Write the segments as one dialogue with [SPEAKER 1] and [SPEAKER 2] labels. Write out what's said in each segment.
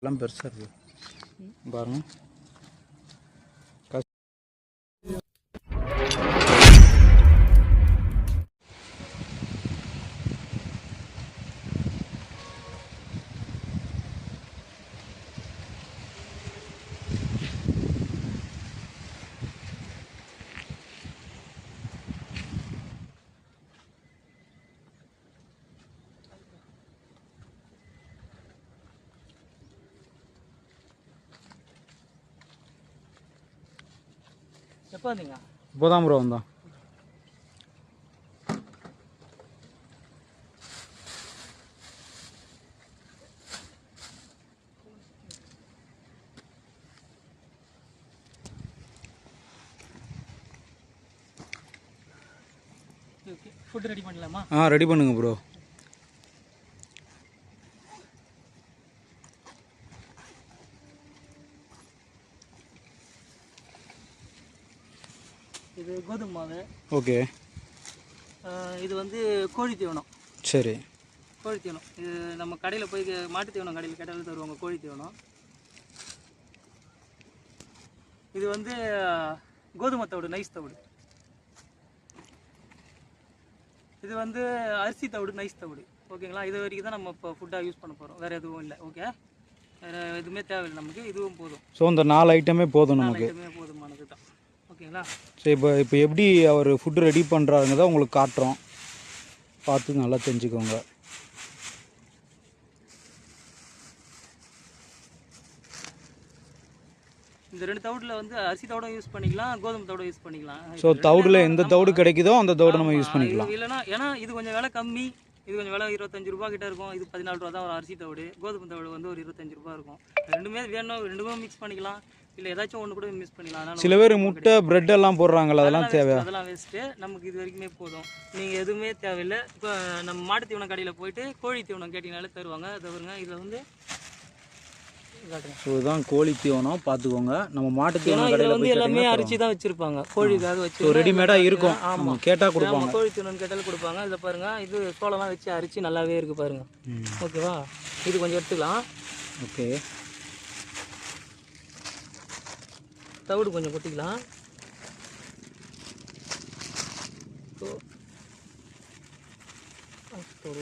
[SPEAKER 1] எல்லாம் பெருசாக இருக்குது பாருங்க.
[SPEAKER 2] எப்போ வந்தீங்க?
[SPEAKER 1] இப்போதான் ப்ரோ வந்தோம்.
[SPEAKER 2] ஃபுட் ரெடி பண்ணலாமா?
[SPEAKER 1] ரெடி பண்ணுங்க ப்ரோ.
[SPEAKER 2] இது கோதுமை மாவு.
[SPEAKER 1] ஓகே.
[SPEAKER 2] இது வந்து கோழி தீவனம்.
[SPEAKER 1] சரி.
[SPEAKER 2] கோழி தீவனம் இது நம்ம கடையில் போய் மாட்டு தீவனம் கடையில் கேட்டாலும் தருவாங்க கோழி தீவனம். இது வந்து கோதுமை தவிடு, நைஸ் தவிடு. இது வந்து அரிசி தவிடு, நைஸ் தவிடு. ஓகேங்களா? இது வரைக்கும் தான் நம்ம இப்போ ஃபுட்டாக யூஸ் பண்ண போகிறோம். வேறு எதுவும் இல்லை. ஓகே, வேறு எதுவுமே தேவையில்லை நமக்கு. இதுவும் போதும்.
[SPEAKER 1] ஸோ இந்த 4 ஐட்டமே போதும் நமக்கு.
[SPEAKER 2] 4 ஐட்டமே போதுமானது தான். ஓகேங்களா?
[SPEAKER 1] சரி, இப்போ எப்படி அவர் ஃபுட்டு ரெடி பண்ணுறாருங்க தான் உங்களுக்கு காட்டுறோம். பார்த்து நல்லா தெரிஞ்சுக்கோங்க.
[SPEAKER 2] இந்த 2 தவிடில் வந்து அரிசி தவிடும் யூஸ் பண்ணிக்கலாம், கோதுமை தவிடும் யூஸ் பண்ணிக்கலாம்.
[SPEAKER 1] ஸோ தவிடில் எந்த தவிடு கிடைக்குதோ அந்த தவிடு நம்ம யூஸ் பண்ணிக்கலாம்.
[SPEAKER 2] இல்லைனா ஏன்னா இது கொஞ்சம் விலை கம்மி. இது கொஞ்சம் விலை 25 ரூபா கிட்ட இருக்கும். இது 14 ரூபா தான் ஒரு அரிசி தவிடு. கோதுமை தவிடு வந்து ஒரு 25 ரூபா இருக்கும். ரெண்டுமே வேணும், ரெண்டுமே மிக்ஸ் பண்ணிக்கலாம். இல்லை ஏதாச்சும் ஒன்று கூட மிக்ஸ் பண்ணிக்கலாம்.
[SPEAKER 1] சில பேர் முட்டை பிரெட் எல்லாம் போடுறாங்களா, அதெல்லாம் தேவையா?
[SPEAKER 2] அதெல்லாம் வேஸ்ட்டு. நமக்கு இது வரைக்குமே போதும். நீங்கள் எதுவுமே தேவையில்லை. இப்போ நம்ம மாட்டு தீவனம் கடையில் போயிட்டு கோழி தீவனம் கேட்டிங்கனாலே தருவாங்க. அதை வருங்க. இதில் வந்து
[SPEAKER 1] ஸோ இதுதான் கோழி தீவனம். பார்த்துக்கோங்க. நம்ம மாட்டு தீவனம் கடையில்
[SPEAKER 2] வந்து எல்லாமே அரிசி தான் வச்சுருப்பாங்க. கோழிக்காக வச்சு
[SPEAKER 1] ரெடிமேடாக இருக்கும். ஆமாம், கேட்டால் கொடுப்பாங்க.
[SPEAKER 2] கோழி தீவனம் கேட்டாலும் கொடுப்பாங்க. இதை பாருங்கள், இது சோளம்லாம் வச்சு அரிசி நல்லாவே இருக்குது பாருங்கள். ஓகேவா? இது கொஞ்சம் எடுத்துக்கலாம்.
[SPEAKER 1] ஓகே.
[SPEAKER 2] தவிடு கொஞ்சம் கொட்டிக்கலாம்.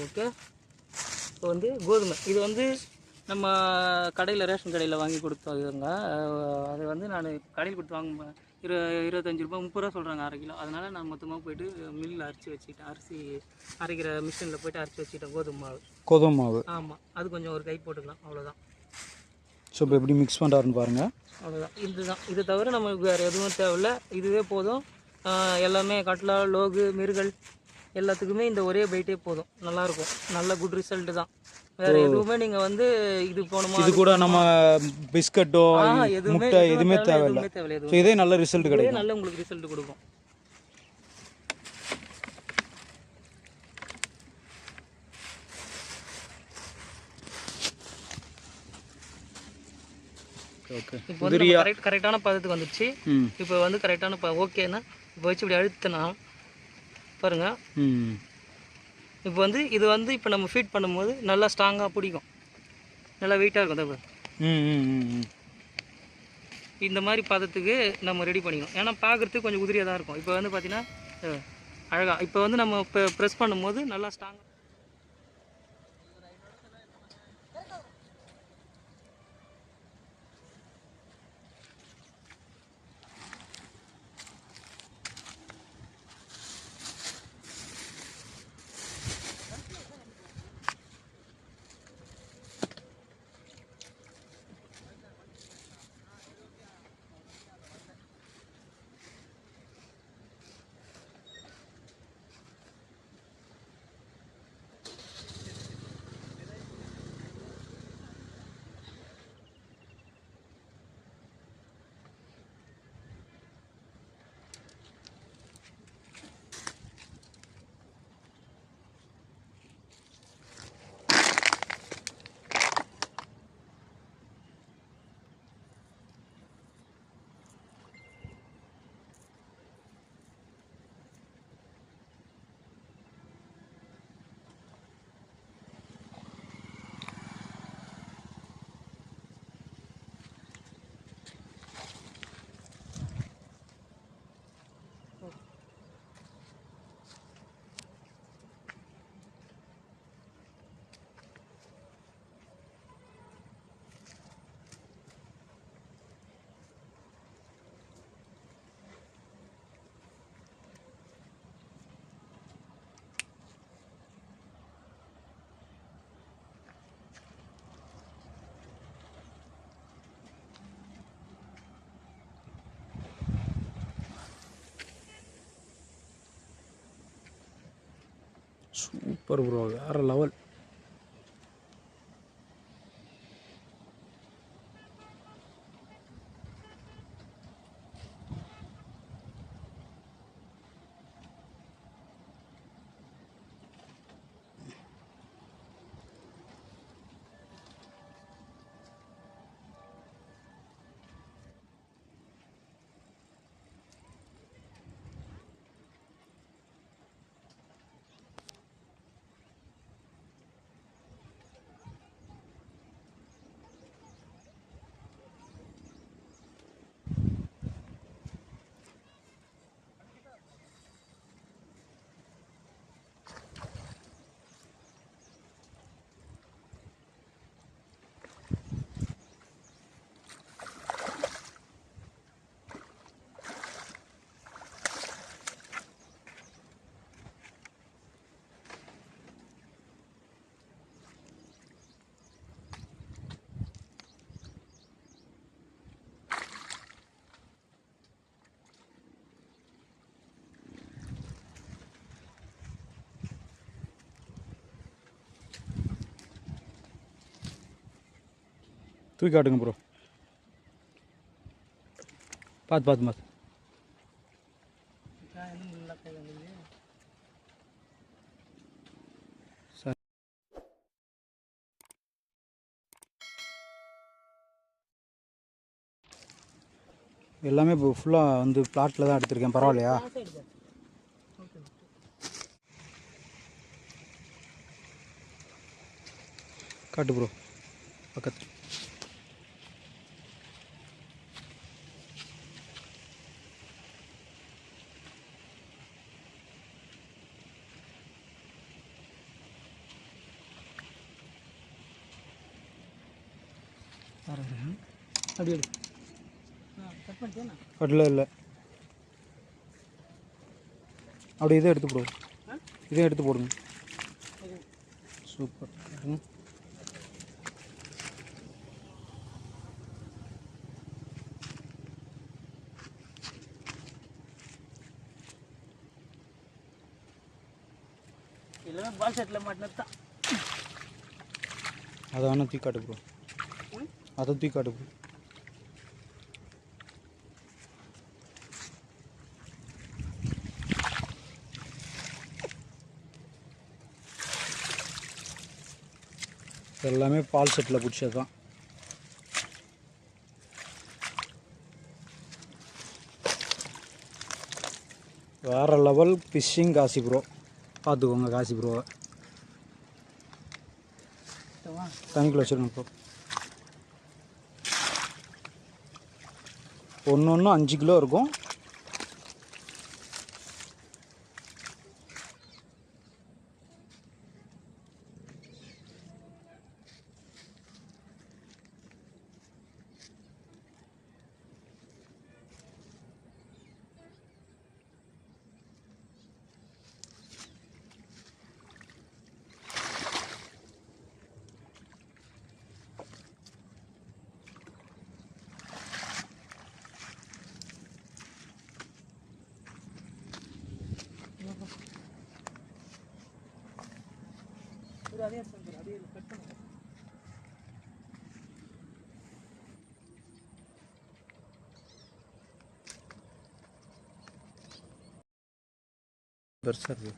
[SPEAKER 2] ஓகே. இப்போ வந்து கோதுமை, இது வந்து நம்ம கடையில் ரேஷன் கடையில் வாங்கி கொடுத்தாங்க. அது வந்து நான் கடையில் கொடுத்து வாங்க 25 ரூபா 30 ரூபா சொல்கிறாங்க 1/2 கிலோ. அதனால் நான் மொத்தமாக போய்ட்டு மில்லில் அரைச்சி வச்சுக்கிட்டேன். அரிசி அரைக்கிற மிஷினில் போய்ட்டு அரைச்சி வச்சுக்கிட்டேன் கோதுமை மாவு. ஆமாம், அது கொஞ்சம் ஒரு கை போட்டுக்கலாம், அவ்வளோதான்.
[SPEAKER 1] ஸோ இப்போ எப்படி மிக்ஸ் பண்ணுறாருன்னு பாருங்கள்.
[SPEAKER 2] அவ்வளோதான். இதுதான். இதை தவிர நமக்கு வேறு எதுவும் தேவையில்லை. இதுவே போதும். எல்லாமே கட்லா, லோகு, மிருகல் எல்லாத்துக்குமே இந்த ஒரே பைட்டே போதும். நல்லாயிருக்கும். நல்ல குட் ரிசல்ட்டு தான். வேறு எதுவுமே நீங்கள் வந்து இது போகணுமா,
[SPEAKER 1] இது கூட நம்ம பிஸ்கட்டோ முட்டை எதுவுமே தேவையில்லை. ஸோ இதே நல்ல ரிசல்ட் கிடைக்கும்.
[SPEAKER 2] நல்ல உங்களுக்கு ரிசல்ட் கொடுக்கும். இப்போ வந்து கரெக்டான பதத்துக்கு வந்துடுச்சு. இப்போ வந்து கரெக்டான ஓகேன்னா இப்போ வச்சு இப்படி அழுத்தினா பாருங்கள். இப்போ வந்து இது வந்து இப்போ நம்ம ஃபீட் பண்ணும்போது நல்லா ஸ்ட்ராங்காக பிடிக்கும், நல்லா வெயிட்டாக இருக்கும். அதான் இந்த மாதிரி பதத்துக்கு நம்ம ரெடி பண்ணிக்கணும். ஏன்னா பார்க்குறதுக்கு கொஞ்சம் உதிரியாக தான் இருக்கும். இப்போ வந்து பார்த்தீங்கன்னா அழகாக இப்போ வந்து நம்ம இப்போ ப்ரெஸ் பண்ணும்போது நல்லா ஸ்ட்ராங்காக.
[SPEAKER 1] சூப்பர் ப்ரோ, வேறு லெவல். தூக்கி காட்டுங்க ப்ரோ. பார்த்து சரி. எல்லாமே இப்போ ஃபுல்லாக வந்து பிளாட்டில் தான் எடுத்திருக்கேன். பரவாயில்லையா? காட்டு ப்ரோ பக்கத்து. அப்படி எடு. இல்லை அப்படி இதை எடுத்து போடுவோம். இதை எடுத்து போடுங்க. சூப்பர்.
[SPEAKER 2] எல்லாமே பால் செட்டில் மாட்டினது தான்.
[SPEAKER 1] அதை வேணால் தூக்கி காட்டு ப்ரோ. அதை தூக்கி காட்டு ப்ரோ. எல்லாமே பால் செட்டில் பிடிச்சது தான். வேறு லெவல் ஃபிஷ்ஷிங் காசி ப்ரோ. பார்த்துக்கோங்க காசி ப்ரோவை. தண்ணிக்குள்ள வச்சுருங்க ப்ரோ. ஒன்று 5 கிலோ இருக்கும்.
[SPEAKER 2] அதே அதே கட் பண்ணுங்க.
[SPEAKER 1] பெருசாக இருக்கு.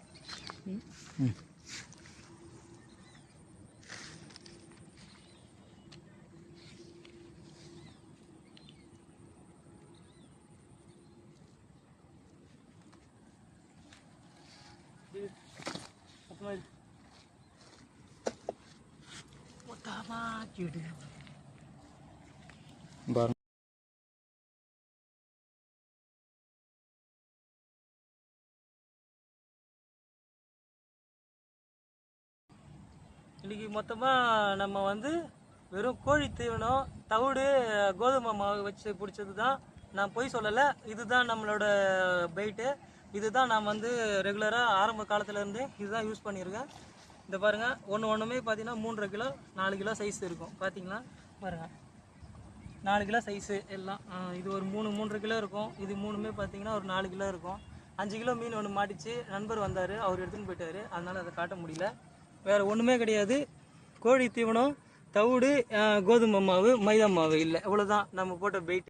[SPEAKER 1] பாருங்க.
[SPEAKER 2] இன்றைக்கி மொத்தமாக நம்ம வந்து வெறும் கோழி தீவனம், தவிடு, கோதுமை மாவு வச்சு பிடிச்சது தான். நான் பொய் சொல்லலை. இதுதான் நம்மளோட பைட்டு. இதுதான் நான் வந்து ரெகுலராக ஆரம்ப காலத்துலேருந்தே இதுதான் யூஸ் பண்ணியிருக்கேன். இந்த பாருங்கள், ஒன்றுமே பார்த்தீங்கன்னா 3.5 கிலோ 4 கிலோ சைஸ் இருக்கும். பார்த்தீங்களா பாருங்கள், 4 கிலோ சைஸு எல்லாம். இது ஒரு 3.5 கிலோ இருக்கும். இது மூணுமே பார்த்தீங்கன்னா ஒரு 4 கிலோ இருக்கும். 5 கிலோ மீன் ஒன்று மாட்டிச்சு. நண்பர் வந்தார், அவர் எடுத்துன்னு போயிட்டாரு, அதனால் அதை காட்ட முடியல. வேறு ஒன்றுமே கிடையாது. கோழி தீவனம், தவிடு, கோதுமை மாவு, மைதா மாவு இல்லை, இவ்வளோதான் நம்ம போட்ட பெயிட்.